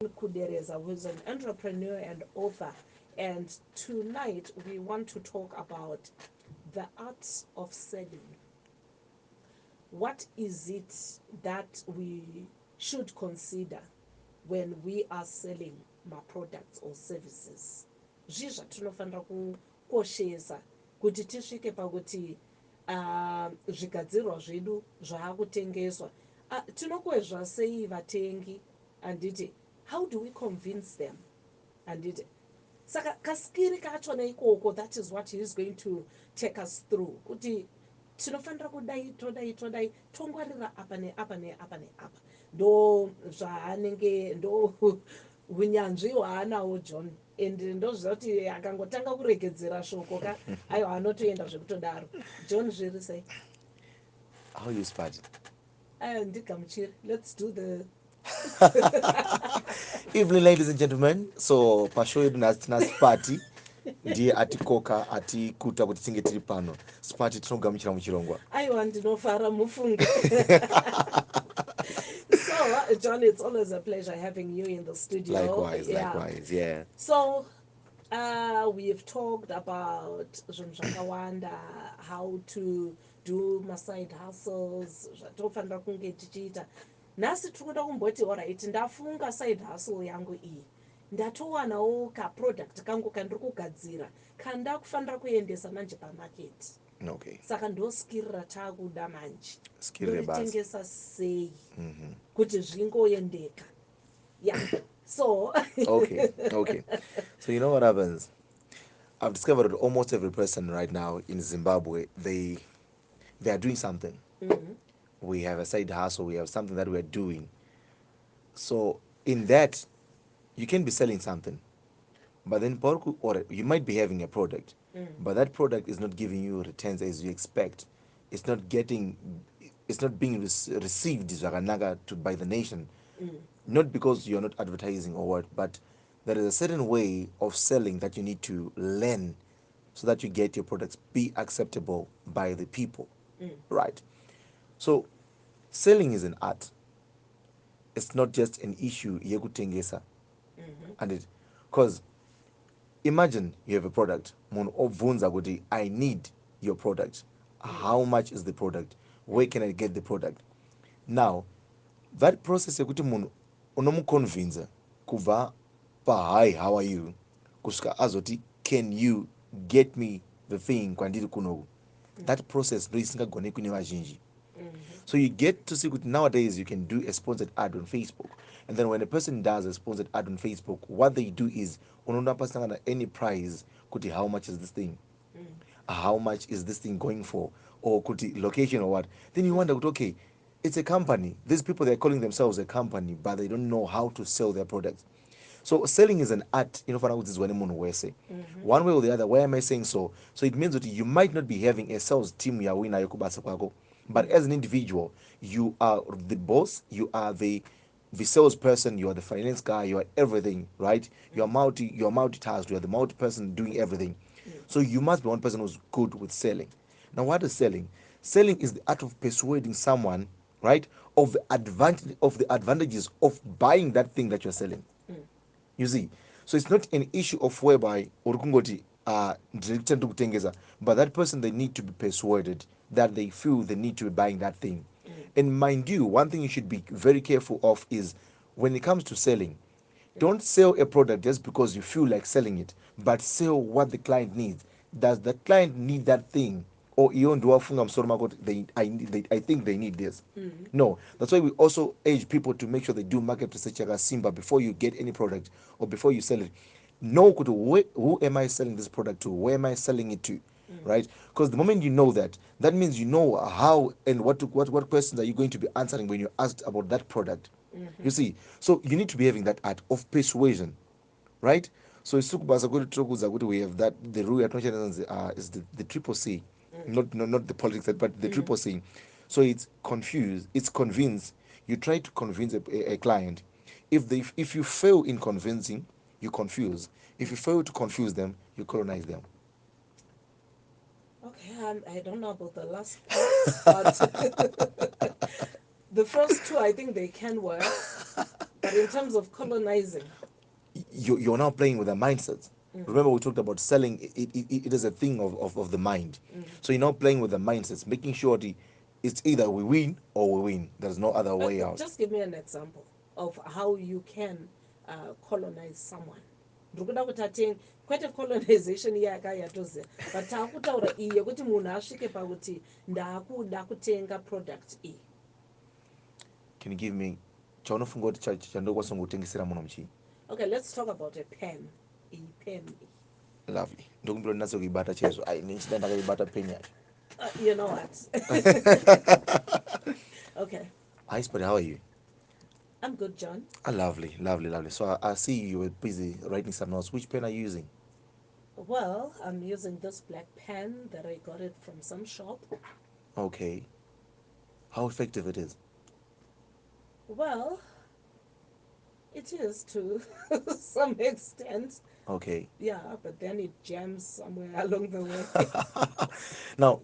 Kudereza, who's an entrepreneur and author. And tonight we want to talk about the art of selling. What is it that we should consider when we are selling my products or services? Zvii zvatinofanira kukoshesa kuti tisvike pakuti zvigadzirwa zvedu zvaakutengeswa tinokwezva sei vatengi handiti, how do we convince them handiti. Saka kaskiri kachona ikoko, that is what he is going to take us through, kuti tinofanira kudai todai tongwarira apa neapa neapa neapa. Ndo zvaanenge ndo unyanzvi hwaanawo John, and ndozviziva kuti akangotanga kuregedzera shoko ka aiwa anotoenda zvekutodaro. John, zviri sei? How you spot? Ndigamuchiri, let's do the Evening, ladies and gentlemen. So pasho yedu tina spati ndiye atikoka atikuta kuti tinge tiri pano. Spati tinogamuchira muchirongwa. aiwa ndinofara mufunge. So, John, it's always a pleasure having you in the studio. Likewise, yeah. So, we've talked about zvakawanda, how to do my side hustles, zvatofanira kunge tichiita. Nhasi tiri kuda kumboti alright, ndafunga side hustle yangu iyi, ndatowanawo kaproduct kangu kandiri kugadzira kandakufanira kuendesa manje pamaketi. Okay. Saka ndoskirira taakuda manje Skirire basi. ndotengesa sei kuti zvingoendeka. Yeah. So Okay. So you know what happens? I've discovered that almost every person right now in Zimbabwe, they are doing something. We have a side hustle, we have something that we're doing. So in that, you can be selling something, but then or you might be having a product, but that product is not giving you returns as you expect. It's not being received zvakanaka by the nation. Not because you're not advertising or what, but there is a certain way of selling that you need to learn so that you get your products be acceptable by the people. Right. So selling is an art. It's not just an issue yekutengesa. And it, because imagine you have a product, munhu obvunza kuti I need your product. How much is the product? Where can I get the product? Now, that process yekuti munhu unomuconvince kubva hi, how are you, kusvika azoti can you get me the thing kwandiri kunoku, that process ndo isingagonekwi nevazhinji. So you get to see that nowadays you can do a sponsored ad on Facebook. And then when a person does a sponsored ad on Facebook, what they do is, any price, kuti how much is this thing? How much is this thing going for? Or kuti location or what? Then you wonder, okay, it's a company. These people, they're calling themselves a company, but they don't know how to sell their products. So selling is an art. One way or the other. Why am I saying so? So it means that you might not be having a sales team but as an individual, you are the boss, you are the salesperson, you are the finance guy, you are everything, right? You're multitasked, you are the multi person doing everything. So you must be one person who's good with selling. Now, what is selling? Selling is the art of persuading someone, right, of the advantages of buying that thing that you're selling. You see, so it's not an issue of whereby urikungoti ndiri kutengesa, but that person, they need to be persuaded that they feel they need to be buying that thing. And mind you, one thing you should be very careful of is when it comes to selling, don't sell a product just because you feel like selling it, but sell what the client needs. Does the client need that thing? Or I think they need this. No, that's why we also urge people to make sure they do market research like Simba before you get any product or before you sell it. Know who am I selling this product to? Where am I selling it to? Right? Because the moment you know that, that means you know how and what questions are you going to be answering when you're asked about that product. You see, so you need to be having that art of persuasion, right? So it's we have that the rule is the triple C, not the politics, but the triple C. So it's convince. You try to convince a client. If you fail in convincing, you confuse. If you fail to confuse them, you colonize them. Okay, I don't know about the last part, but the first two, I think they can work. But in terms of colonizing, You're now playing with their mindsets. mm, Remember, we talked about selling. It is a thing of the mind. mm. So you're now playing with the mindsets, making sure it's either we win or we win. There's no other way out. Just give me an example of how you can colonize someone. Ndiri kuda kuti atenge kwete colonization iya yaka yatoziva but taakutaura iyi yekuti munhu asvike pakuti ndaakuda kutenga product iyi. Can you give me chaunofunga kuti chandokwanisa kungotengesera munhu muchii? Okay, let's talk about a pen. Iyi pen iyi. Lovely. Ndokumbira ndinatse kuibata chaizvo. Ai nechida ndakaibata pen yacho. You know what? Okay. Hi, Spuddy, how are you? I'm good, John. Lovely, lovely, lovely. So I see you were busy writing some notes. Which pen are you using? Well, I'm using this black pen that I got it from some shop. Okay. How effective it is? Well, it is to some extent. Okay. Yeah, but then it jams somewhere along the way. Now,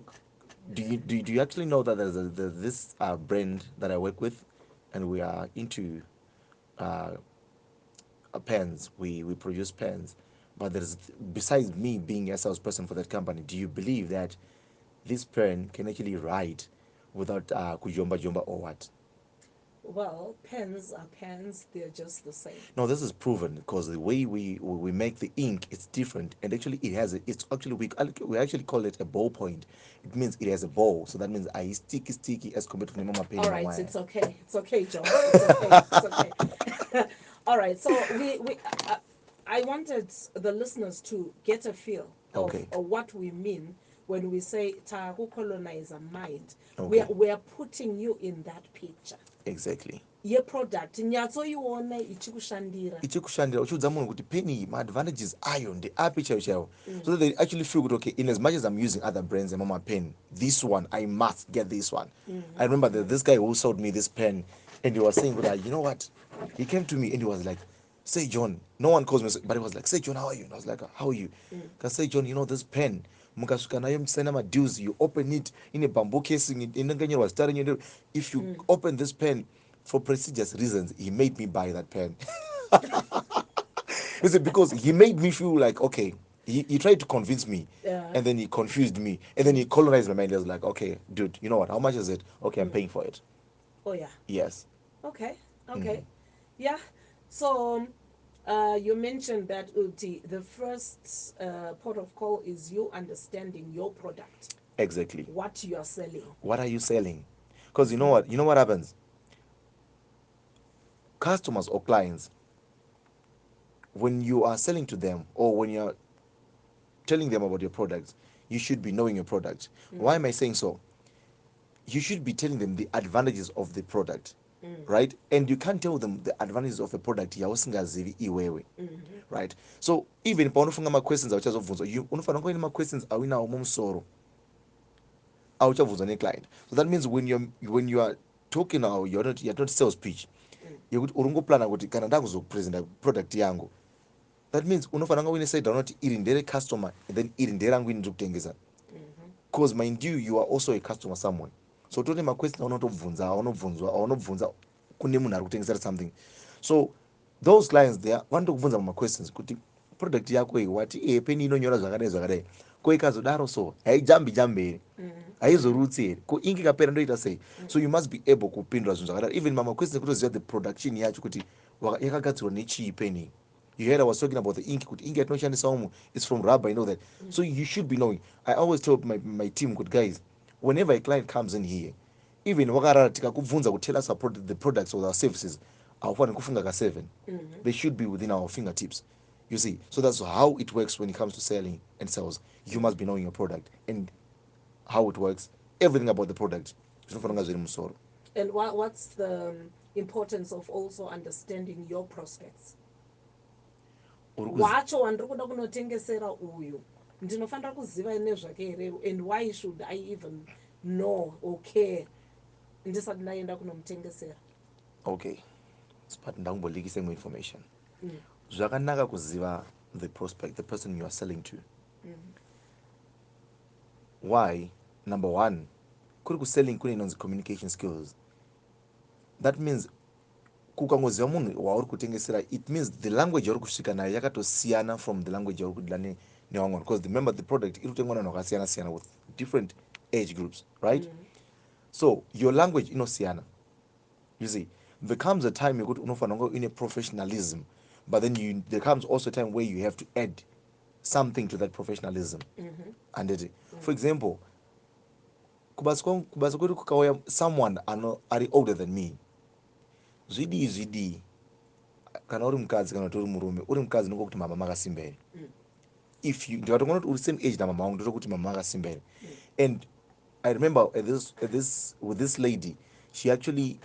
do you actually know that there's this brand that I work with, and we are into uh, pens. We produce pens, but there's, besides me being a salesperson for that company, do you believe that this pen can actually write without kujomba jomba or what? Well, pens are pens, they're just the same. No, this is proven because the way we make the ink is different, and actually it's actually we actually call it a ballpoint. It means it has a ball, so that means I sticky as compared to mama pen. All right, it's okay. It's okay, John. It's okay. It's okay. All right, so I wanted the listeners to get a feel Okay. of what we mean when we say taku colonize a mind. Okay. We are putting you in that picture. Exactly. Ye product nyatsoione ichikushandira. Ichikushandira uchiudza munhu kuti peni iyi maadvantages ayo ndeapi chaiwo chaiwo, so that they actually feel good. Okay, in as much as I'm using other brands and mama pen, this one I must get this one. I remember that this guy who sold me this pen, and he was saying, you know what, he came to me and he was like, say John, no one calls me, but he was like, say John, how are you? And I was like, how are you? Because say John, you know this pen, mukasvika nayo muchisaina madeals, you open it in a bamboo casing, inonganyorwa zita renyu. If you open this pen for prestigious reasons, he made me buy that pen. Is it because he made me feel like, okay, he tried to convince me, Yeah. and then he confused me, and then he colonized my mind. He was like, okay, dude, you know what, how much is it? Okay, I'm paying for it. Oh yeah. Yes. Okay. Okay. Yeah. So you mentioned that Uti, the first port of call is you understanding your product, Exactly. what you are selling. What are you selling? Because you know what happens? Customers or clients, when you are selling to them or when you're telling them about your products, you should be knowing your product. Why am I saying so? You should be telling them the advantages of the product, right? And you can't tell them the advantages of a product yausingazivi iwewe, right? So even paunofunga ma-questions auchazobvunzwa, unofanira kunge ma-questions awinawo mumusoro auchabvunzwa neclient. So that means when you are talking now, you're not sales pitch, yekuti uri ngoplana kuti kana ndakuzopresenta product yangu, that means unofanira kunge uine side unoti iri ndere customer and then iri nderangu ini ndiri kutengesa, because mind you are also a customer somewhere. So tone ma-questions aunobvunza kune munhu ari kutengesera something. So those clients there vanotokubvunza ma-questions kuti product yako iyi wati peni inonyora zvakadai zvakadai, ko ikazodaro so haijambi jambi here, haizorutsi here, ko ingi ikapera ndoita sei? So you must be able kupindura zvinhu zvakadaro. Even mama-questions ekutoziva the production yacho kuti yakagadzirwa nechii peni. You heard I was talking about the ink. Could ink shandisa umu? It's from rubber, you know that. So you should be knowing. I always tell my team, good guys, whenever a client comes in here, even wakarara tikakubvunza ku tell us about the products or our services, awufani kufunga ka 7. They should be within our fingertips. You see, so that's how it works when it comes to selling and sales. You must be knowing your product and how it works, everything about the product. And what's the importance of also understanding your prospects? Wacho wandiri kuda kunotengesera uyu ndinofanira kuziva nezvake here, and why should I even know or care ndisati ndaenda kunomutengesera? Okay, but ndangumbolikise more information. Zvakanaka kuziva the prospect, the person you are selling to. Why? Number one, kuri kuselling kune inonzi communication skills. That means kukangoziva munhu wauri kutengesera, it means the language yauri kusvika nayo yakatosiyana from the language yauri kudila nevamwe vanhu, because remember the product iri kutengwa navanhu vakasiyana siyana with different age groups, right? So your language inosiyana. You see, there comes a time yekuti unofanira kunge uine professionalism, but then there comes also a time where you have to add something to that professionalism. And for example, kubasa kwedu kukauya someone ari older than me, zvidii kana uri mukadzi kana kuti uri murume, uri mukadzi ndokuti mama makasimba here. If you ndikatongoona kuti uri same age namama vangu ndotokuti mama makasimba here. And I remember with this lady, she actually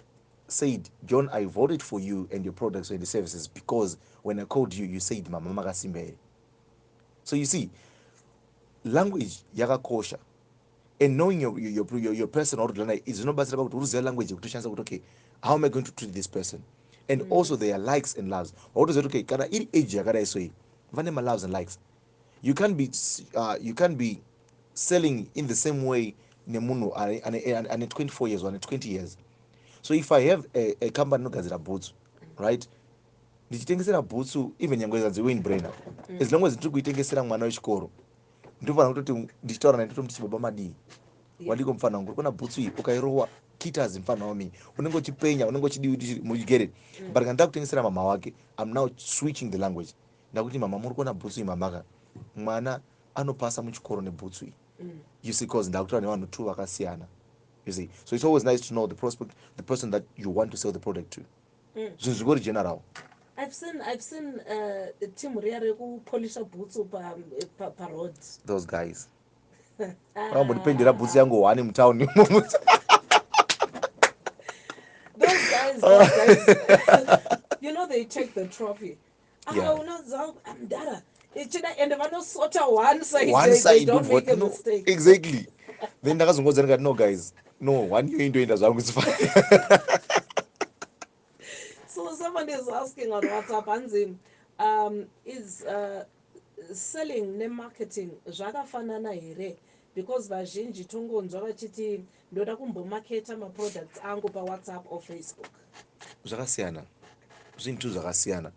said, John, I voted for you and your products and the services because when I called you, you said mama makasimba here. So you see, language yakakosha, and knowing your person or is not about to use language to chance okay, how am I going to treat this person? And also their likes and loves. Or does it okay, kana iri age yakada isoi. Vanema loves and likes. You can't be selling in the same way nemuno and 24 years or 20 years. So if I have a company nogadzira boots, right? Ndichitengesera boots even nyangwe zanziwin brainer. As long as ndiri kuitengesera mwana wechikoro, ndinofanira kutoti ndichitaura naye ndotomutiti baba madii, wadiko mfana wangu urikuona bhutsu iyi ukairowa kitas mfana wami, unenge uchipenya, unenge uchidii muchigereti. But kana ndakutengesera mama wake, I'm now switching the language. Ndakuti mama muri kuona bhutsu iyi mamaka, mwana anopasa muchikoro nebhutsu iyi. You see, because ndakutaura nevanhu two vakasiyana. You see, so it's always nice to know the person that you want to sell the product to. Zvinhu zvingori general. I've seen team riya kupolisha boots pa road. Those guys. Vakambondipendera bhutsu yangu one mutown. Those guys, you know, they take the trophy. Yeah. Dara. And vanosota one side, One they side don't of make what? a No, mistake. exactly. Then ndakazongoza ndikati no guys, no, one year indoenda zvangu zifane. So someone is asking on WhatsApp, Anzim, is selling ne marketing zvakafanana here? Because vazhinji tongonzwa vachiti ndoda kumbomaketa maproducts angu paWhatsApp or Facebook. Zvakasiyana. Zvinhu zvakasiyana.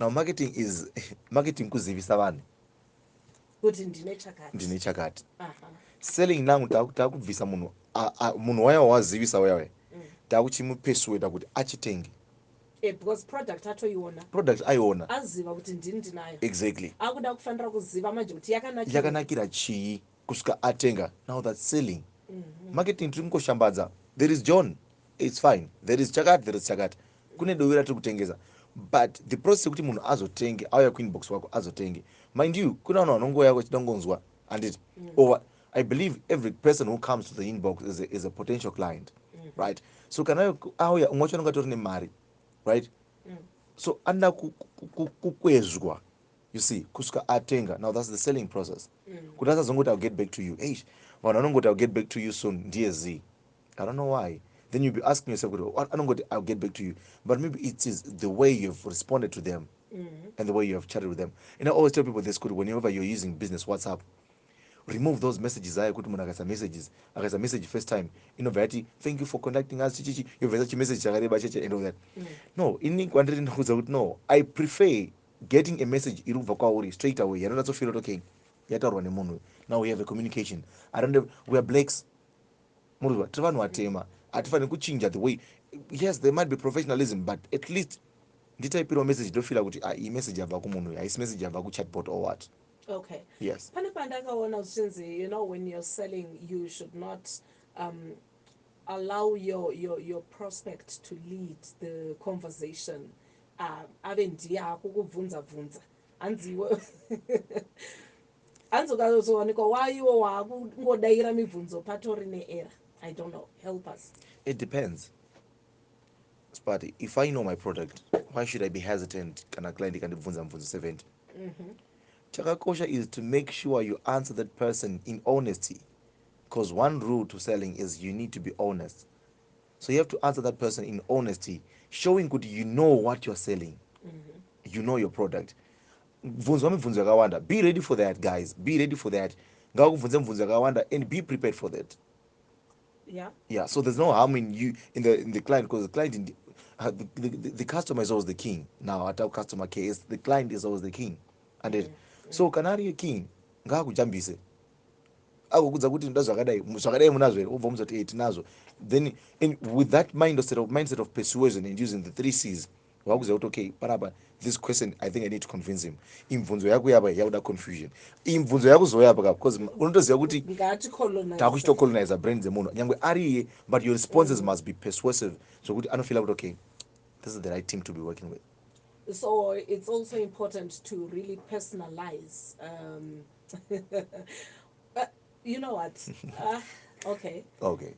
Now marketing kuzivisa vanhu Kuti ndine chakati. ndine chakati. Selling nangu takubvisa munhu waya wazivisa waya takuchimupersuada kuti achitenge. Because product atoiona. Product aiona. Aziva kuti ndini ndinayo. Exactly. Akuda kufanira kuziva manje kuti yakanakira chii kusvika atenga. Now that's selling. Marketing tiri kungoshambadza. There is John, it's fine. There is chakati. Kune dowira tiri kutengesa. But the process kuti munhu azotenge, auya kuinbox wako azotenge. Mind you, kuna vanhu vanongoya vachidangonzwa anditi. Or I believe every person who comes to the inbox is a potential client, right? So kana auya umwe wacho anonga tori nemari, right? So anda kukwezvwa, you see, kusvika atenga. Now that's the selling process. Kuti asazongoti I'll get back to you. Hey, vanhu vanongoti I'll get back to you soon. Ndiye Z. I don't know why. Then you'll be asking yourself, I'll get back to you. But maybe it is the way you've responded to them and the way you have chatted with them. And I always tell people this, whenever you're using business WhatsApp, remove those messages. Akaisa message first time. Thank you for contacting us. You've such a message and all that. No, no. I prefer getting a message straight away. You know, that's feel okay. Now we have a communication. We are blacks. Atifani kuchinja the way. Yes, there might be professionalism, but at least nditaipira message ndofila kuti iyi message yabva kumunhu, haisi message yabva kuchatbot or what. Okay. Yes. Pane pandakaona uchinzi, you know, when you're selling, you should not allow your prospect to lead the conversation. Ave ndiye akukubvunza hanziwe hanzokazowanikwa waiwo waakungodaira mibvunzo patori neera. I don't know, help us. It depends. Sparty, if I know my product, why should I be hesitant kana client ikandibvunza mibvunzo 70? Chakakosha is to make sure you answer that person in honesty, because one rule to selling is you need to be honest. So you have to answer that person in honesty, showing good you know what you're selling. You know your product. Be ready for that, guys. Be ready for that. And be prepared for that. Yeah. Yeah. So there's no harm in you in the client, because the client The customer is always the king. Now at our customer care, the client is always the king. And Mm, it, so kana ari king ngaakujambise agokudza kuti ndoda zvakadai munazvo here obva muzoti tinazo. Then with that mindset of persuasion and using the 3 C's wakuziva kuti okay panapa this question I think I need to convince him. Imvunzo yako yapa yakuda confusion, imvunzo yakuzouya apa because unotoziva kuti ngaticolonize. takuchitocolonize brain dzemunhu nyangwe ari iye, but your responses must be persuasive zvokuti anofila kuti okay this is the right team to be working with. So it's also important to really personalize. You know what? Okay. Okay.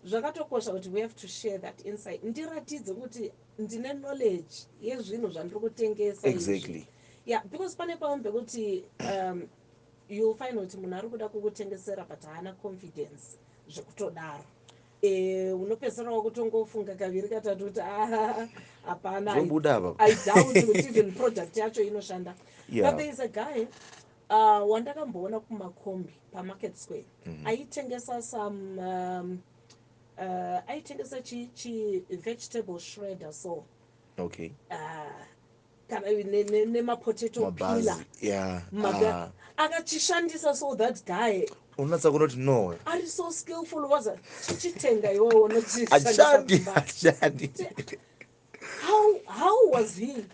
Zvakatokosha kuti we have to share that insight. Ndiratidze kuti ndine knowledge yezvinhu zvandiri kutengesa izvi. Exactly. Yeah, because pane pamwe pekuti you'll find kuti munhu ari kuda kukutengesera but haana confidence zvekutodaro. Unopedzisira wakutongofunga kaviri katatu kuti hapana, I doubt kuti even product yacho inoshanda. Yeah. But there is a guy wandakamboona kumakombi pamarket square aitengesa some aitengesa vegetable shredder, so Okay. kana nemapotato peeler. Yeah. Akachishandisa, so that guy Unatsa kunoti no. ari so skillful was chichitenga iwewe unochishandisa Ashandi. how was he,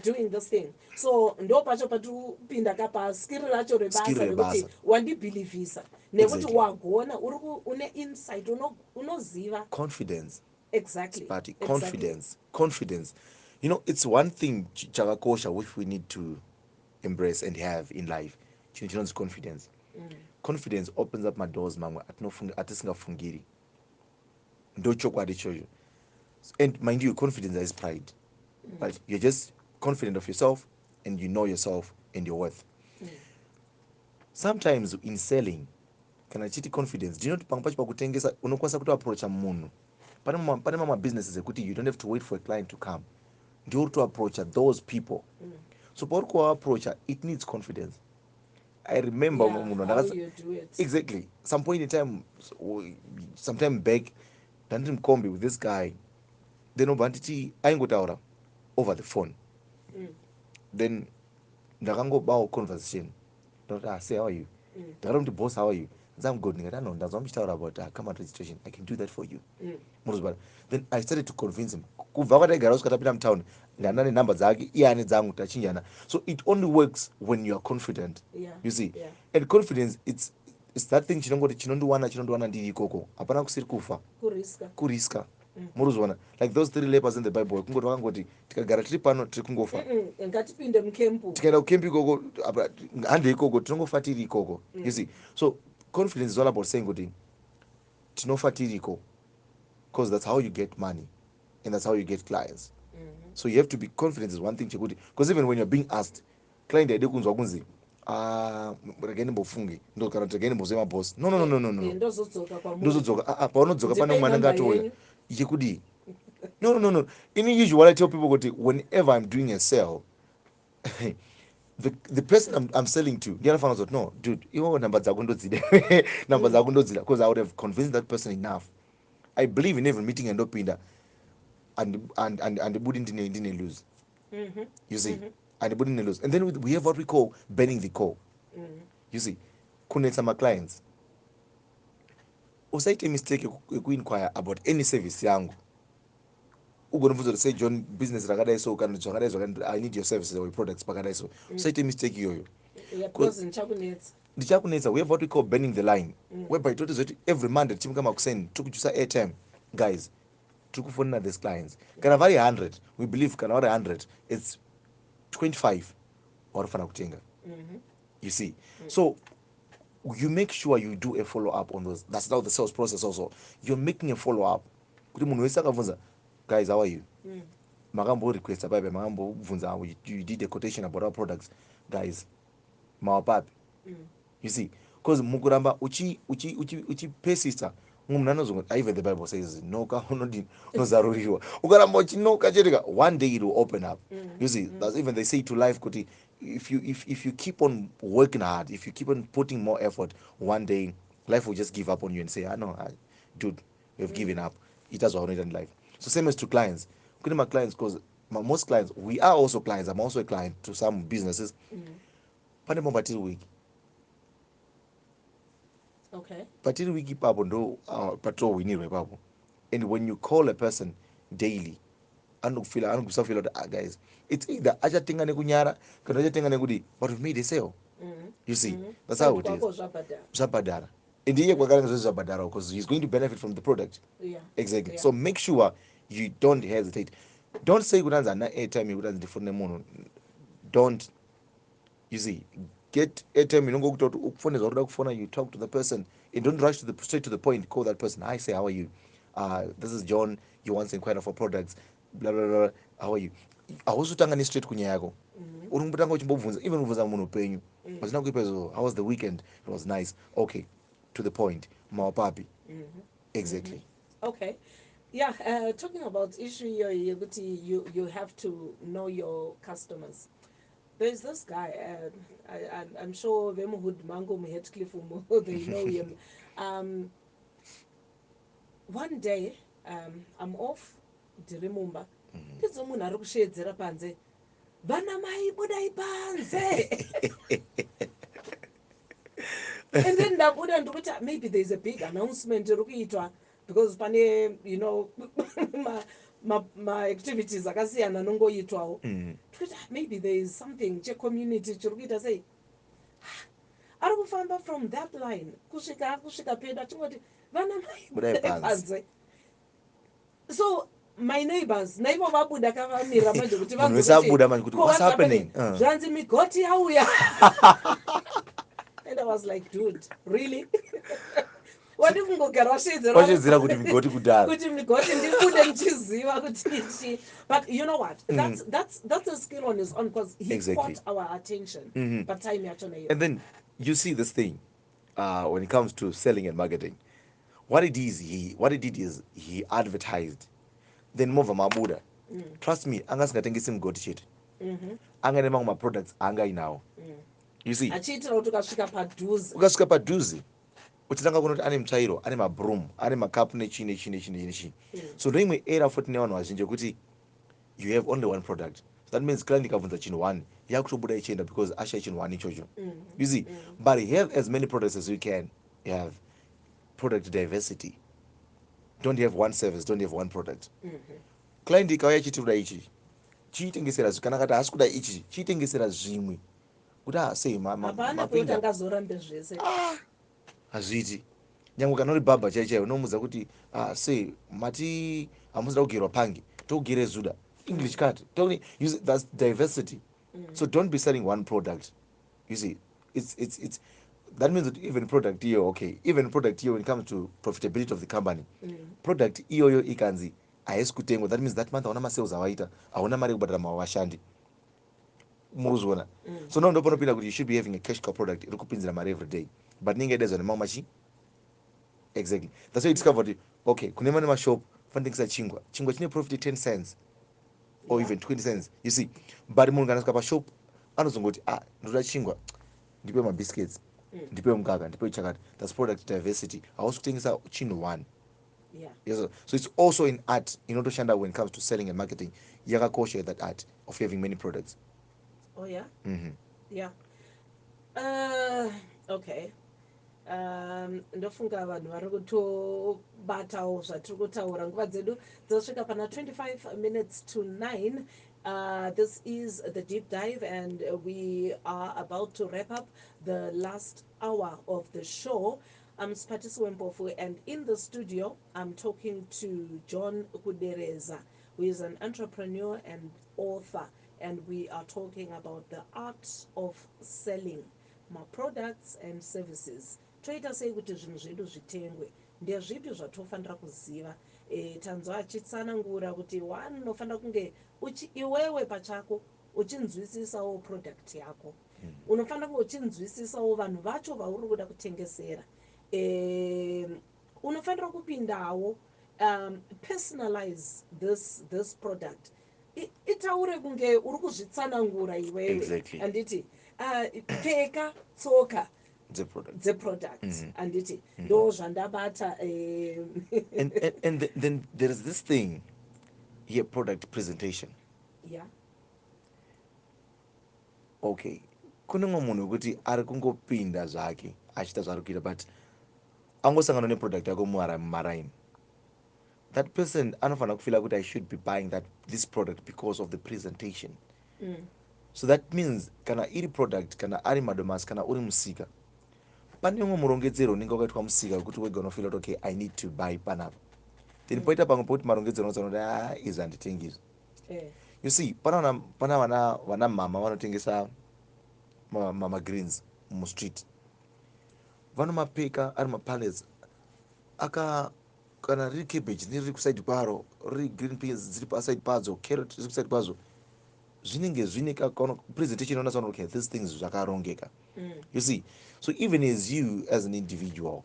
doing this thing? So ndo pacho patupinda kapa skill racho rebasa rekuti wandibhilivhisa nekuti wagona une insight unoziva Confidence. exactly. But confidence. It's one thing chakakosha which we need to embrace and have in life. Chinonzi confidence. Confidence opens up my doors mamwe atisingafungiri. Ndochokwadi chocho. And mind you, confidence is pride. But you're just confident of yourself and you know yourself and your worth. Sometimes in selling, kana chiti confidence, do you know pamwe pacho pakutengesa unokwanisa kutoapproacha munhu. Pane mama businesses ekuti you don't have to wait for a client to come. Ndio to approach those people. So pauri kuapproacha, it needs confidence. I remember how you do it. Exactly. Some point in time, sometime back, ndandiri mukombi with this guy. Then obva nditi aingotaura over the phone. Then ndakangobawo conversation. Say how are you? Ndakamati boss, how are you? I'm good. No, that's what I'm about. Come on registration. I can do that for you. Then I started to convince him. Kubva kwataigara usukatapinda mutown, ndana nenamba dzake, iye ane dzangu tachinjana. So it only works when you are confident. Yeah. You see? Yeah. And confidence, it's that thing chinongoti chinondiwana ndiri ikoko. Hapana kusiri kufa. Kuriska. Muruzwana. Like those 3 lepers in the Bible. Kungoti vakangoti tikagara tiri pano tiri kungofa. Ngatipinde mukempu. Tikaenda kukempu ikoko, hande ikoko, tinongofa tiri ikoko. You see? So confidence is all about saying kuti tinofa tiri ikoko. Because that's how you get money and that's how you get clients. So you have to be confident is one thing chekuti, because even when you're being asked, client aide kunzwa kunzi regeni mbofungi ndo kana regeni mbozema boss. No. Ndozodzoka paunodzoka pane mwana ngatouya chekudi. No. Usually I tell people kuti whenever I'm doing a sale, the person I'm selling to, the other fan was no, dude, iwo namba dzako ndodzida. Namba dzako ndodzida, because I would have convinced that person enough. I believe in every meeting and ndopinda and budi ndine lose. You see? And budi ndine lose. And then we have what we call banning the call. You see? Kunetsa my clients. Usaite mistake yekuinquire about any service yangu. Ugonobvunza say John business rakadai so kana zvakadai I need your services or your products pakadai so. Usaite mistake iyoyo. Because ndichakunetsa, we have what we call banning the line, whereby it is every Monday timukama kuseni tikujusa airtime, guys tikufonera these clients kana vari 100, we believe kana vari 100 it's 25 warofana kutenga. You see? So you make sure you do a follow up on those. That's now the sales process also. You're making a follow up kuti munhu wese akabvunza, guys how are you, makambo request apabe makambo bvunza you did a quotation about our products, guys mawapapi. You see, because mukuramba uchipesisa munhu anozongoti even the Bible says noka unozaruriwa ukaramba uchinoka chete one day it will open up. You see, that's even they say to life kuti if you keep on working hard, if you keep on putting more effort, one day life will just give up on you and say no, dude, you've given up. It does what in life. So same as to clients. Kune my clients, because most clients, we are also clients. I'm also a client to some businesses. Pane mobile week. Okay. Patiri wiki papo ndo patrol winirwe papo. And when you call a person daily, anokufila that guys, it's either achatenga nekunyara kana achatenga nekudi but we've made a sale. You see, that's how Side it is. kwako zvabhadhara. Zabadara. And the Zabadara, because he's going to benefit from the product. Yeah. Exactly. Yeah. So make sure you don't hesitate. Don't say kudanza na airtime kudanza ndifune munhu. Don't, you see, get airtime inongo kuti ukufone zvauri kufona, you talk to the person and don't rush to the straight to the point. Call that person. I say, how are you? This is John. You want to inquire for products. Blah blah blah. How are you? Hausutanga straight kunyaya yako. Uri kumbotanga uchimbobvunza even ubvunza munhu upenyu. Hazina kuipa izvo. How was the weekend? It was nice. Okay. To the point. Mawapapi. Exactly. Okay. Yeah, talking about issue here, you have to know your customers. There's this guy, I'm sure Vemohud Mango Headcliff, they know him. One day, I'm off, ndirimumba. Ndidzo munhu ari kushedzera panze. Vana mai budai panze. And then ndabuda ndokuti maybe there's a big announcement iri kuitwa because pane ma activities akasiyana anongoitwawo. Ndikuti maybe there is something checommunity chiri kuita sei. Ari kufamba from that line kusvika pedo achingoti vana mai budai panze. So my neighbors naivo vabuda kavamira manje kuti vanzwe kuti what's happening? Zvanzi migoti yauya. And I was like, dude, really? Wadi kungogara washedzera kuti migoti kudara. Kuti migoti ndibude ndichiziva kuti ichi. But you know what? That's a skill on his own because he Exactly. caught our attention. But time yachona. And then you see this thing when it comes to selling and marketing. What it did is he advertised. Then mova mabuda. Trust me, angasingatengisi migoti chete. Angane mamwe products angainawo. You see, Achiitira kuti ukasvika padhuze. ukasvika padhuze uchitanga kuona kuti ane mutsvairo, ane mabroom, ane makapu nechii. So ndoimwe era futi nevanhu vazhinji kuti you have only one product. So that means client ikabvunza chinhu one yakutobuda ichienda because ashaya chinhu one ichocho. You see, but have as many products as you can. You have product diversity. Don't have one service, don't have one product. Client ikauya ichitoda ichi chiitengesera kana kati haasi kuda ichi chiitengesera zvimwe kuti sei Hapana kuti angazorambe zvese. Hazviti. Nyangwe kana uri bhabha chaichaiwo unomudza kuti sei mati hamusida kugerwa pangi tokugere zuda English cut. That's diversity. So don't be selling one product. You see, it's that means that even product here, okay, even product here when it comes to profitability of the company, product iyoyo ikanzi haisi kutengwa, that means that month hauna masales awaita, hauna mari kubhadhara vashandi. Muruzona. So now ndopanopinda kuti you should be having a cash cow product iri kupinzira mari every day. But ninge edezwa nemamwe machi. Exactly. That's why you discovered, okay, kune mane mashop fanitengesa chingwa. Chingwa chine profit 10 cents or even 20 cents. You see, but munhu kana asvika pashop anozongoti ndoda chingwa, ndipe mabiscuits, ndipe mukaka, ndipe chakati. That's product diversity. Hausi kutengesa chinhu one. Yeah. Yes, so it's also in art, inotoshanda when it comes to selling and marketing. Yakakosha that art of having many products. Oh yeah? Yeah. Okay. Ndofunga vanhu vari kutobatawo zvatiri kutaura nguva dzedu dzosvika pana 25 minutes to 9. This is the deep dive and we are about to wrap up the last hour of the show. I'm Spatisi Wempofu and in the studio I'm talking to John Kudereza, who is an entrepreneur and author, and we are talking about the art of selling my products and services. Toita sei kuti zvinhu zvedu zvitengwe, ndezvipi zvatofanira kuziva. Tanzwa achitsanangura kuti one unofanira kunge iwewe pachako uchinzwisisawo product yako. Unofanira kunge uchinzwisisawo vanhu vacho vauri kuda kutengesera. Unofanira kupindawo personalize this product. Itaure kunge uri kuzvitsanangura iwewe. Exactly. Anditi pfeka tsoka the products. Anditi ndo zvandabata. And then there is this thing product presentation. Yeah. Okay, kune mumwe munhu wekuti ari kungopinda zvake achiita zvaari kuita but angosangana neproduct yako mumaraini. That person anofanira kufila kuti I should be buying this product because of the presentation. So that means kana iri product, kana ari madomasi, kana uri musika, pane umwe murongedzero unenge wakaitwa musika wekuti wega unofila kuti okay I need to buy panapa. Then poita pamwe pekuti marongedzero unotsana kuti izvi handitengizvi. You see, pana vana mama vanotengesa magreens mustreet, vanomapeka ari mapallets aka, kana riri cabbage riri kusaidi kwaro, riri green peas dziri pasaidi padzo, carrot riri kusaidi kwazo, zvinenge zvine presentation inoona okay these things zvakarongeka. You see, so even as you as an individual,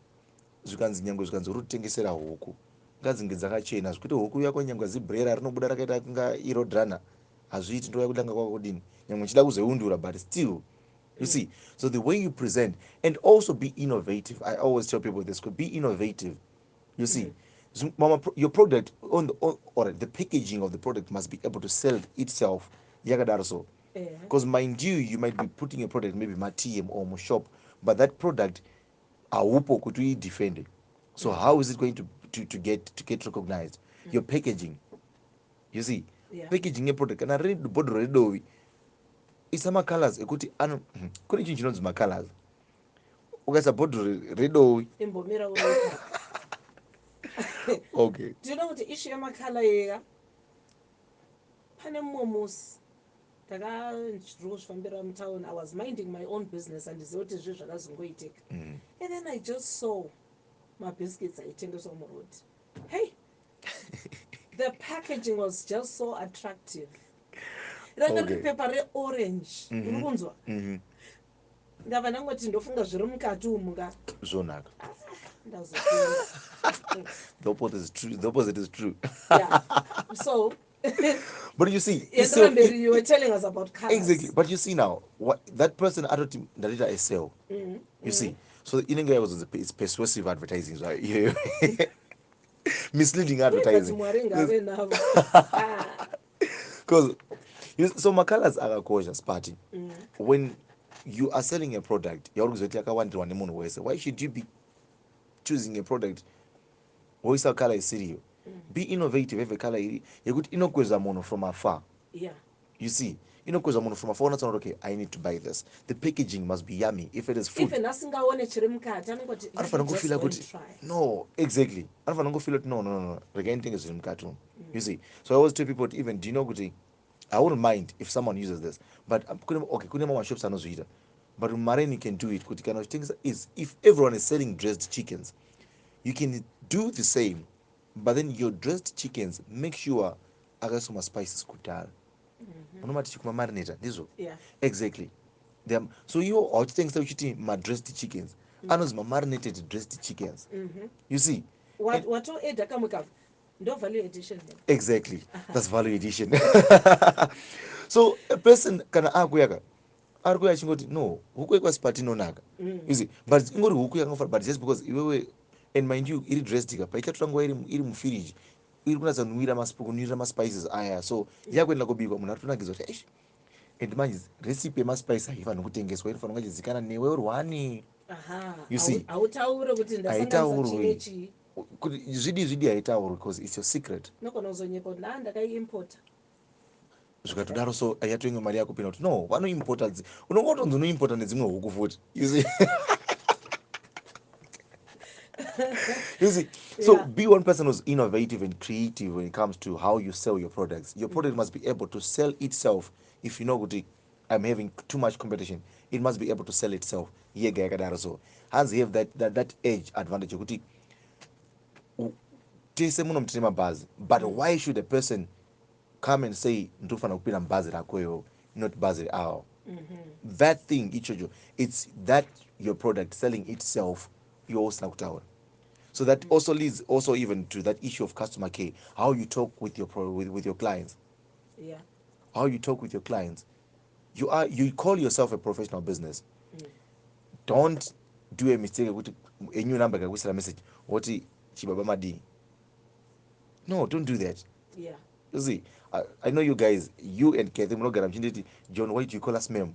zvikanzi nyangwe zvikanzi uri kutengesera huku ngadzinge dzakachena, zvekuti huku yako nyangwe zibrera rinobuda rakaita kunga irodrana, hazviiti ndoya kudanga kwako kudini, nyangwe uchida kuzoundura, but still, you see. So the way you present, and also be innovative. I always tell people this, could be innovative. You see, your product or the packaging of the product must be able to sell itself. Yakadaro so. Because mind you, you might be putting a product maybe my TM or my shop, but that product awupo could we defend it. So how is it going to get recognized? Your packaging. You see, packaging a product and I read the body redo. It's some colors ekuti ano kune chinhu chinonzi macolors. Ukaisa body redo. Imbomira unoita. Okay. Do you know what the issue yamakhala yeka? Pane musi takazvifambira mutown, I was minding my own business and ndiziva kuti zvizvi zvakazongoitika. And then I just saw my biscuits aitengeswa muroad. Hey, the packaging was just so attractive. Ranga riri pepa reorange, uri kunzwa? Ndabva ndangoti ndofunga zviri mukati umu nga Zvonaka. ndazotenga. The opposite is true. Yeah. So but you see, you were telling us about colors. Exactly. But you see now, what that person advertising that is a sale. You see, so the inner guy was it's persuasive advertising, right? Yeah. Misleading advertising. Because so my colors are cautious party. When you are selling a product, you're always like why should you be choosing a product? Voice color is serious. Be innovative. Every color you could inokweza mono from afar. Yeah. You see, inokweza mono from afar. Not okay. I need to buy this. The packaging must be yummy. If it is food, even asingaone chiri mukati anongoti no, exactly. Anofanira feel it. No. Again, thing is mukati. You see, so I always tell people even do you know kuti I wouldn't mind if someone uses this, but okay, kune mama shops anozoita, but Mareni can do it. Kuti kind of things is if everyone is selling dressed chickens, you can do the same, but then your dressed chickens make sure akasoma spices kudala. Unomati chikuma marinator ndizo. Yeah. Exactly. So you are things that you my dressed chickens. Anos my marinated dressed chickens. You see. What eda kamuka. No value addition. Exactly. That's value addition. So a person kana akuyaka arikuya chingoti no huku yekwasipati inonaka. You see, but ingori huku yakangofara, but just because iwewe, and mind you iri dressed ka paichatangwa iri mufiriji iri kunatsa kunwira maspices aya, so yakuenda kubikwa munhu aritonagidzwa kuti eish, and manje recipe yemaspice haifanira kutengeswa, inofanira kunge ichizikanwa newe urwani. You see, hautauri kuti ndasanganisa chinechi kuti zvidi haitaurwi because it's your secret. nogona kuzonyeka kuti ndakaiimpota zvikatodaro, so yatoimwe mari yako pina kuti no vanoimpota, unongotonzi unoimpota nedzimwe huku futi. You see. You see, so be one person who's innovative and creative when it comes to how you sell your products. Your product must be able to sell itself. If you know, I'm having too much competition, it must be able to sell itself. So has have that edge advantage. But why should a person come and say not buzz out? That thing, it's that your product selling itself, you also tower. So that also leads also even to that issue of customer care. How you talk with your with your clients. Yeah. How you talk with your clients. You call yourself a professional business. Don't do a mistake with a new number a message. What chibaba madi. No, don't do that. Yeah. You see, I know you guys, you and Kathy Mnogara Mchinditi, John, why do you call us ma'am?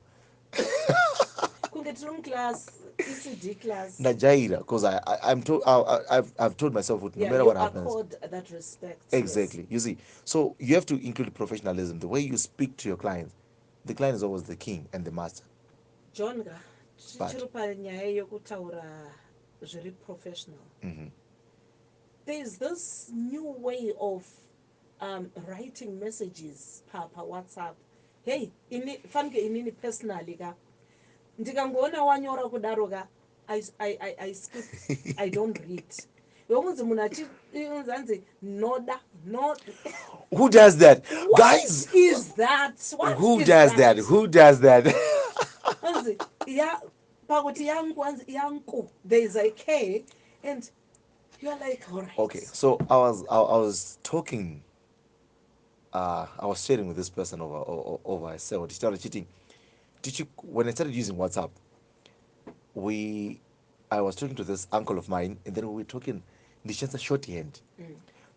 kunge tiri muclass ECD class. Najaira, because I'm told, I've told myself that no Yeah, matter you what happens, accord that respect. Yes. exactly. You see, so you have to include professionalism. The way you speak to your clients, the client is always the king and the master. John ga But tichiri panyaya yokutaura zviri professional. mhm, There's this new way of writing messages pa WhatsApp. Hey, fanike inini personally ka ndikangoona wanyora kudaro ka I skip, I don't read. Yokunzi munhu unzi anzi noda no. who does that, What guys? is that? What Who is does that? that? Who does that? Anzi ya pakuti yangu anzi yangu there is a K and you're like all Okay, right. so I was talking, I was sharing with this person over. I said, "What, started cheating? Did you when I started using WhatsApp? We I was talking to this uncle of mine, and then we were talking. The chance a shorthand.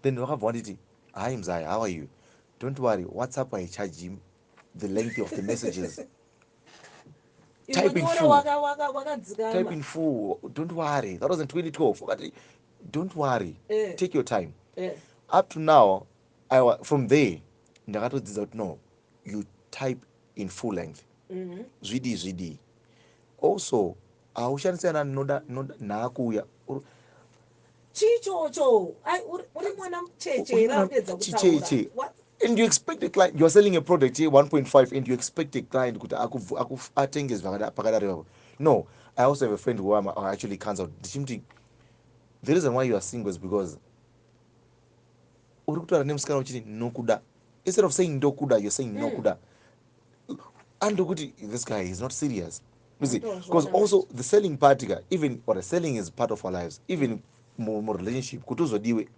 Then we have wanted, hi Mzai, how are you? Don't worry, WhatsApp I charge him the length of the messages. Type in Ingonyora full. Type wakadzikama. in full. Don't worry. That was in 2012. Don't worry. Eh, Take your time. eh. Up to now, from there, ndakatodzidza kuti no, you type in full length. Zvidi. Also, aushandisana noda naakuuya Chichocho. Uri mwana mucheche era kupedza kutaura. chicheche. What? And you expect the client, you are selling a product here 1.5 and you expect the client kuti atenge pakadaro. No, I also have a friend who actually cancelled. The reason why you are single is because uri kutaura nemusikana uchiti nokuda. Instead of saying ndokuda, you're saying nokuda. And this guy is not serious. You see, because also the selling part, even or the selling is part of our lives. Even more relationship, kutuzodiwe,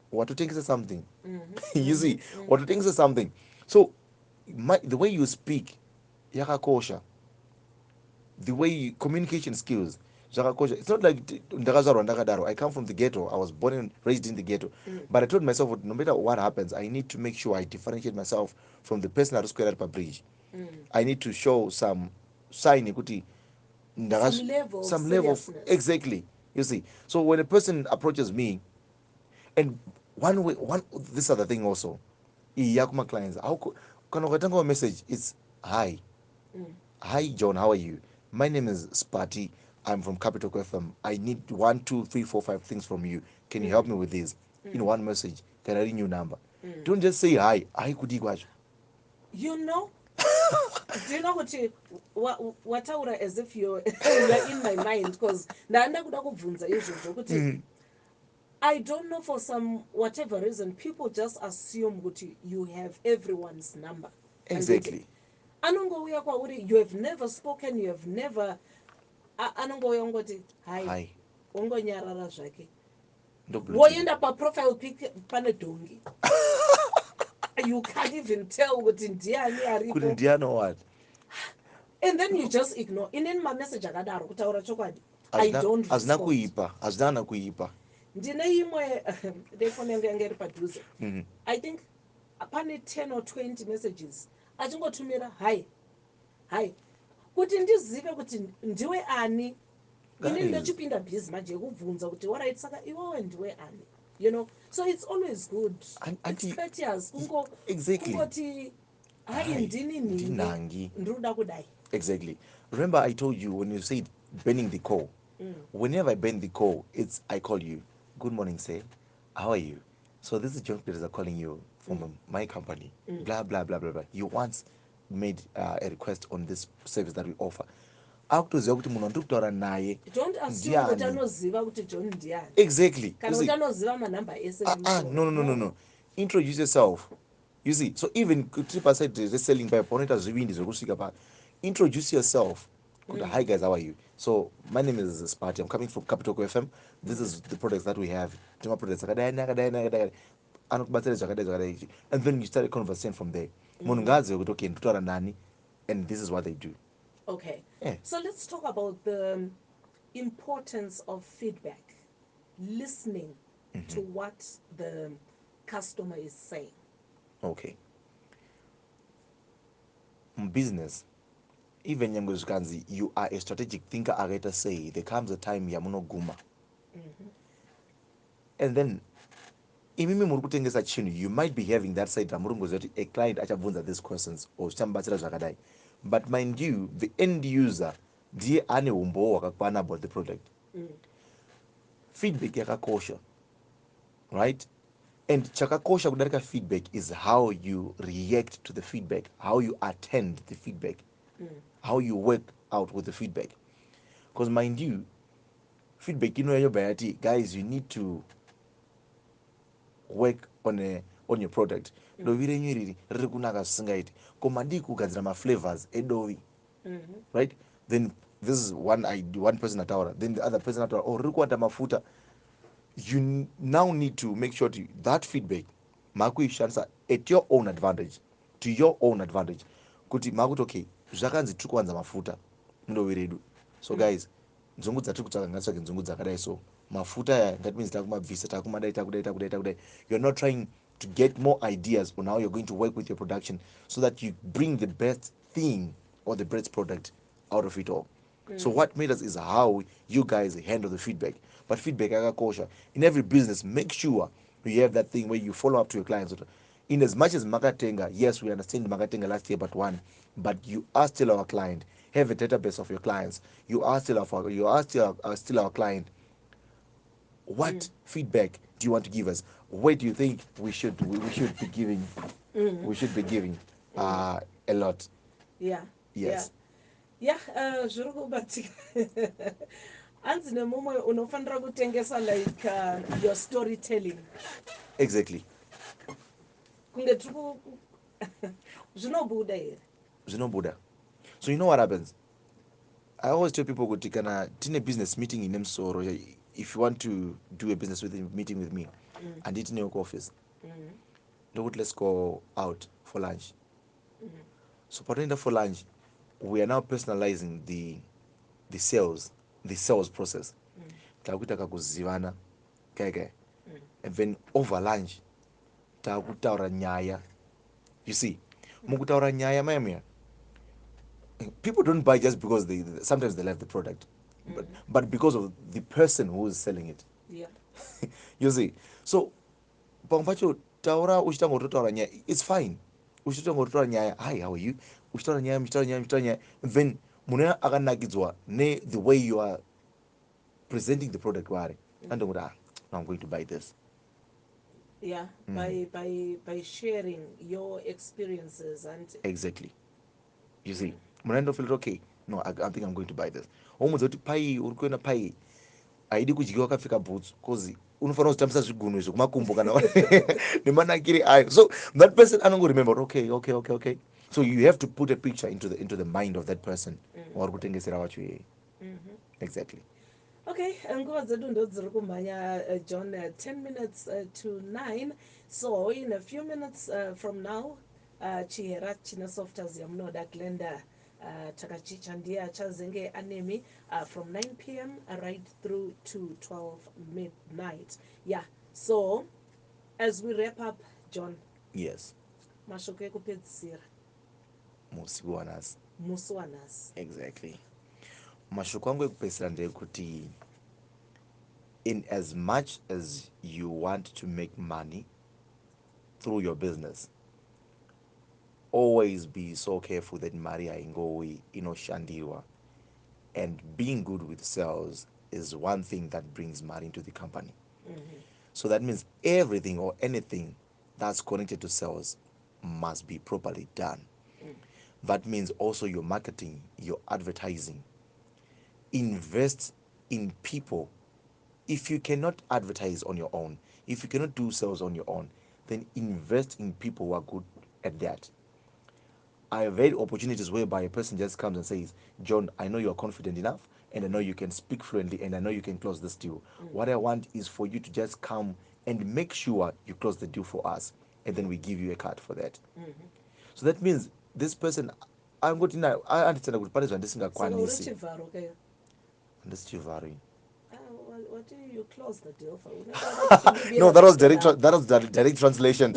what to think is something. You see, what to think is something. So, the way you speak, yakakosha. The way communication skills, zvakakosha. It's not like ndakazvarwa ndakadaro. I come from the ghetto. I was born and raised in the ghetto. But I told myself no matter what happens, I need to make sure I differentiate myself from the person at square at bridge. I need to show some sign ekuti Some some level level of of, seriousness. exactly. You see, so when a person approaches me, and one this other thing also, yakuma clients, kana ukatanga a message, it's hi. Hi John, how are you? My name is Spati. I'm from Capitalk FM. I need 1, 2, 3, 4, 5 things from you. Can you help me with this? In one message, can I ring your number? Don't just say hi. Hi kudi kwacho. You know, do you know wataura as if you're in my mind because ndanda kuda kubvunza izvozvo kuti I don't know, for some whatever reason people just assume kuti you have everyone's number. Exactly. Anongouya kwauri, you have never spoken, you have never anongouya ungoti hi, Hi. ongonyarara zvake, Ndobluetooth. woenda paprofile pic pane dhongi. You can't even tell kuti ndiani Kuti aripo. ndiano what? And then you just ignore. Inini mamessage akadaro kutaura chokwadi, I don't Hazina respond. kuipa. Hazina kuipa. Ndine imwe ndefoni yangu yanga iri padhuze. I think pane 10 or 20 messages achingotumira hi kuti ndizive kuti ndiwe ani. Inini ndochipinda bhizi manje yekubvunza kuti alright, saka iwewe ndiwe ani, you know. So it's always good, it's courteous Exactly. kungoti hai Hi. ndini nhingi Ndinangi. ndiruda kudai. Exactly. Remember, I told you when you said bending the call. Whenever I bend the call, I call you. Good morning, sir. How are you? So this is John Kudereza calling you from my company. Blah blah blah blah blah. You once made a request on this service that we offer. Akutoziva kuti munhu wandiri kutaura naye Don't assume kuti ndiani. anoziva kuti John ndiani Exactly. kana kuti anoziva manhamba ese No, nemusoro. introduce yourself. You see, so even tiri paside reselling pipe unoita zvivindi zvekusvika pa, introduce yourself. Good. Hi guys, how are you? So my name is Sparty. I'm coming from Capitalk FM. This is the products that we have. Tima products akadai. Anokubatsira zvakadai. And then you start a conversation from there. Munhu ngaazive kuti okay, ndinotaura nani, and this is what they do. Okay, Yeah. so let's talk about the importance of feedback, listening to what the customer is saying. Okay, business, even nyangwe zvikanzi you are a strategic thinker akaita sei, there comes a time yamunoguma. And then imimi muri kutengesa chinhu, you might be having that side ramuri kungoziva kuti a client achabvunza these questions or zvichamubatsira zvakadai, but mind you the end user ndiye ane umbowo hwakakwana about the product. Feedback yakakosha, right? And chakakosha kudarika feedback is how you react to the feedback, how you attend the feedback, how you work out with the feedback. Because mind you, feedback bayati, guys, you need to work on your product. Dovi renyu riri riri kunaka zvisingaiti, koma ndii kugadzira maflavors edovi, right? Then this is one person ataura, then the other person ataura, oh riri kuwanda mafuta. You now need to make sure that feedback makuishandisa at your own advantage, to your own advantage, kuti makuti okay zvakanzi tiri kuwanza mafuta mundovi redu, so guys nzungu dzatiri kutsvaka ngatitsvake nzungu dzakadai, so mafuta aya ngatimidzi takumabvisa takumadai takudai takudai takudai. You're not trying to get more ideas on how you're going to work with your production so that you bring the best thing or the best product out of it all. So what matters is how you guys handle the feedback. But feedback akakosha in every business. Make sure you have that thing where you follow up to your clients. In as much as Makatenga, yes, we understand Makatenga last year but one, but you are still our client. Have a database of your clients. You are still still our client. What feedback do you want to give us? Where do you think we should be giving? We should be giving a lot. Yeah. Yes. Yeah. Zviri kubatika. Hanzi nemumwe unofanira kutengesa like your storytelling. Exactly. Kunge tiri zvinobuda here. Zvinobuda. So you know what happens? I always tell people kuti kana tine business meeting in Nemsoro, if you want to do a business meeting with me, and it in your office, let's go out for lunch. So partner for lunch, we are now personalizing the sales process. Takuita kakuzivana, keke, and then over lunch, takutaura nyaya. You see, mukutaura nyaya maya. People don't buy just because they sometimes they love the product, but because of the person who is selling it. Yeah. You see, so pamwe pacho taura uchitanga kutotaura nyaya, it's fine. Uchitanga kutotaura nyaya, hi, how are you? Uchitaura nyaya, then munhu akanakidzwa ne the way you are presenting the product kwaari, and now I'm going to buy this. Yeah, by sharing your experiences and Exactly. You see, munhu feel okay, no, I think I'm going to buy this. Omudza kuti pai uri kuenda pai, haidi kudyiwa wakapfeka boots because unofanira kuzotambisa zvigunwe zvekumakumbo kana nemanakiri ayo. So that person anongoremember, okay. So you have to put a picture into the mind of that person wauri kutengesera wacho iyeye. Exactly. Okay, nguva dzedu ndo dziri kumhanya John, 10 minutes to 9. So in a few minutes from now chihera china softers yamunoda glenda takachicha ndiye achazenge anemi from 9 p.m. right through to 12 midnight. Yeah, so as we wrap up, John, Yes. mashoko ekupedzisira Musi wanasi. musi wanhasi. Exactly. Mashoko angu ekupedzisira ndeyekuti in as much as you want to make money through your business, always be so careful that mari haingowi inoshandirwa. And being good with sales is one thing that brings money into the company. So that means everything or anything that's connected to sales must be properly done. That means also your marketing, your advertising. Invest in people. If you cannot advertise on your own, if you cannot do sales on your own, then invest in people who are good at that. I have had opportunities whereby a person just comes and says, John, I know you're confident enough, and I know you can speak fluently, and I know you can close this deal. What I want is for you to just come and make sure you close the deal for us, and then we give you a card for that. So that means this person, I'm going to, I understand that Saka uri chivharo kayo. handisi chivari. what you close the deal for? No, that was that was direct translation.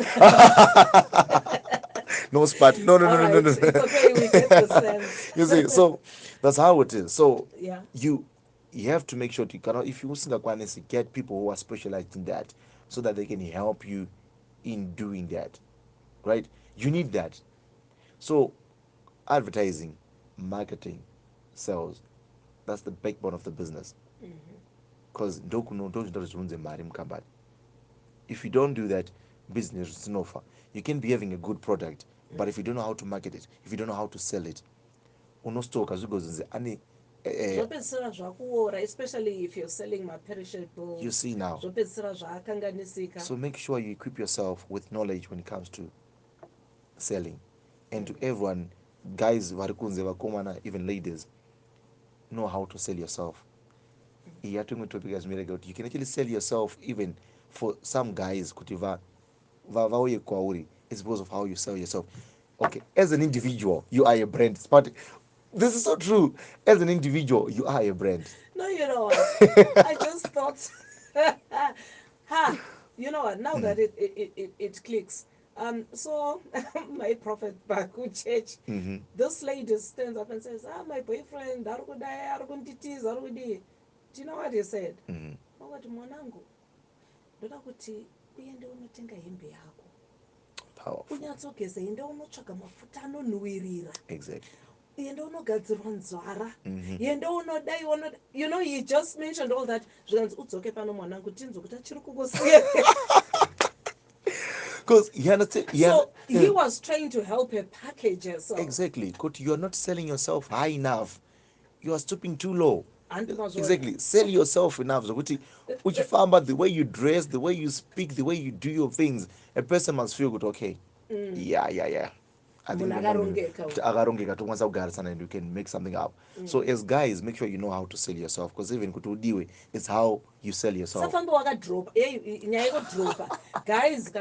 No spot. No, no, All no, no, no, right, no. it's okay. We get the sense. You see, so that's how it is. So Yeah. you have to make sure you cannot, if you usingakwanisi, get people who are specialized in that so that they can help you in doing that, right? You need that. So advertising, marketing, sales, that's the backbone of the business, because if you don't do that, business is no far. You can be having a good product, but if you don't know how to market it, if you don't know how to sell it, unostoka zvigozinzi ane Zvopedzisira zvakuora, especially if you're selling perishables. you see now. Zvopedzisira zvakanganisika. So make sure you equip yourself with knowledge when it comes to selling. And to everyone, guys, varikunze vakomana, even ladies, know how to sell yourself. You can actually sell yourself even for some guys kuti vauye kwauri. It's because of how you sell yourself. Okay, as an individual, you are a brand. But this is so true. As an individual, you are a brand. No, you know what? I just thought, ha, you know what? Now that it clicks. So my prophet Baku Church, this lady stands up and says, my boyfriend, arukudai, arukunditiza, arukudi. Do you know what he said? Wakati mwanangu, ndoda kuti uende unotenga hembe yako. Powerful. Unyatsogeza, ende unotsvaga mafuta anonhuwirira. Exactly. Yende unogadzirwa nzara. Yende unodai, you know, he just mentioned all that. Zvikanzi udzoke pano mwanangu, tinzwe kuti achiri kukusiyana. Because you understand, So he was trying to help her package herself. Exactly. Because you are not selling yourself high enough. You are stooping too low. Exactly. Sell yourself enough. So uchifamba, the way you dress, the way you speak, the way you do your things, a person must feel good. Okay. Yeah. I think and you can make something up. So as guys, make sure you know how to sell yourself, because even kutudiwe, it's how you sell yourself. Safamba wakadropa. Nyaya yekudropa. Guys,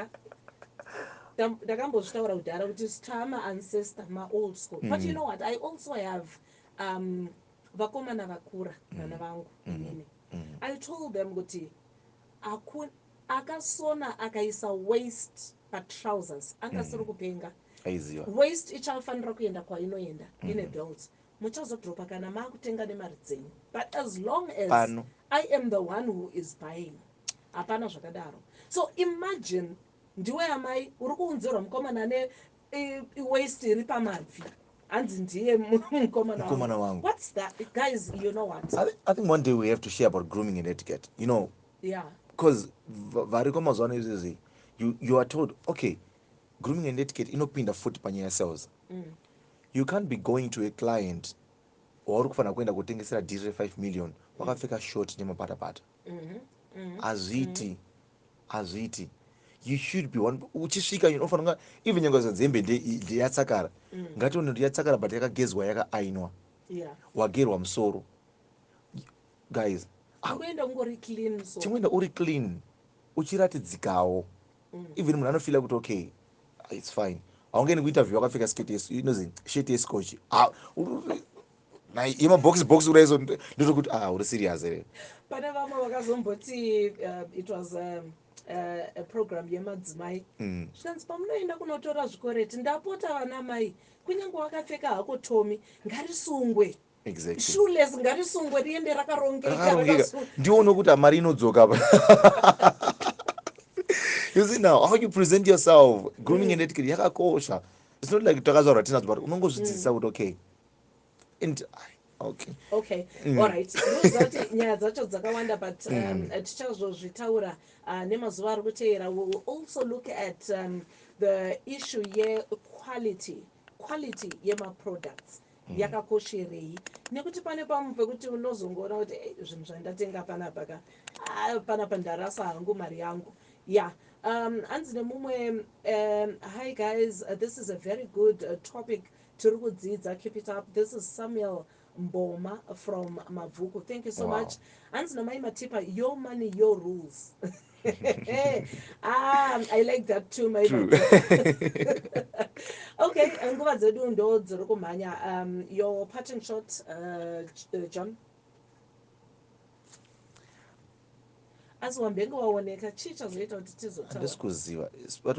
ndakambozvitaura kudhara kuti tama ancestor old school. But you know what? I also have vakomana vakura vana vangu inini. I told them kuti akasona akaisa waist patrousers angasiri kupenga. Waist ichafanira kuenda kwainoenda ine belt. Muchazodropa kana maakutenga nemari dzenyu. But as long as I am the one who is buying, hapana zvakadaro. So imagine ndiwe amai uri kuunzirwa mukomana ane waist iri pamabvi. Hanzi ndiye mukomana wangu. What's that? Guys, you know what? I think one day we have to share about grooming and etiquette. You know? Yeah. Because you are told, okay, grooming and etiquette inopinda futi panyaya sales. You can't be going to a client or kufana kuenda kutengesera deal 5 million wakapfeka short nemapatapata. Azviti. You should be one. Uchisvika unofanira even nyangwe nzembe ndeyatsakara. Ngatione kuti yatsakara but yakagezwa yakaainwa. Yeah. Wagerwa musoro. Guys, Kuenda ungori clean so. Chimwenda uri clean. Uchiratidzikawo. Even munhu anofila kuti okay, it's fine. Haungendi kuinterview wakapfeka shirt yescotch. Box kudai so ndotokuti uri serious here. Pane vamwe vakazomboti it was a program yemadzimai. Zvikanzi pamunoenda kunotora zvikoreti ndapota vana mai kunyange wakapfeka hako tomi ngarisungwe. Exactly. Shoeless ngarisungwe riende rakarongeka. Ndione kuti amari inodzoka. You see now how you present yourself, grooming and etiquette yakakosha. It's not like takazvarwa tinadzo but unongozvidzidzisa kuti okay. And okay. All right. Nozati nyaya dzacho dzakawanda but tichazozvitaura nemazuva ari kuteera. We will also look at the issue quality yemaproducts. Yakakosherei nekuti pane pamwe pekuti unozongoona kuti zvinhu zvandatenga panapa ndarasa hangu mari yangu. Yeah. Hanzi nemumwe hi guys, this is a very good topic tiri kudzidza. Keep it up. This is Samuel Mboma from Mavuku. Thank you so much. Hanzi namai Matipa, your money, your rules. I like that too, my Okay, nguva dzedu ndo dziri kumhanya. Your parting shot, John. asi wambenge waoneka chii chazoita kuti handisi tizotaura kuziva but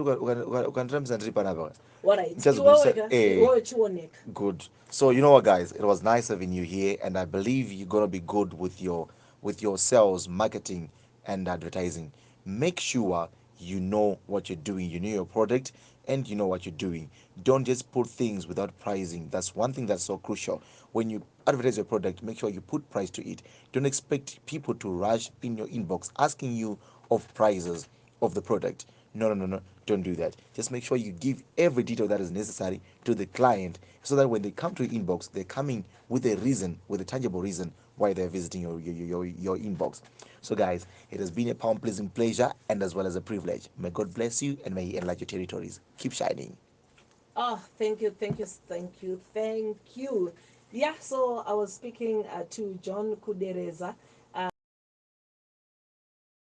ukandiramisa ndiri panapa alright ndichazobudisa iwewe chioneka. good. So you know what, guys, it was nice having you here, and I believe you're gonna be good with your sales, marketing, and advertising. Make sure you know what you're doing, you know your product, and you know what you're doing. Don't just put things without pricing. That's one thing that's so crucial. When you advertise your product, make sure you put price to it. Don't expect people to rush in your inbox asking you of prices of the product. No, no, no, no. Don't do that. Just make sure you give every detail that is necessary to the client so that when they come to your inbox, they're coming with a reason, with a tangible reason why they're visiting your inbox. So, guys, it has been a pound pleasing pleasure and as well as a privilege. May God bless you and may He enlarge your territories. Keep shining. Oh, thank you, thank you, thank you, thank you. Yeah, so I was speaking to John Kudereza.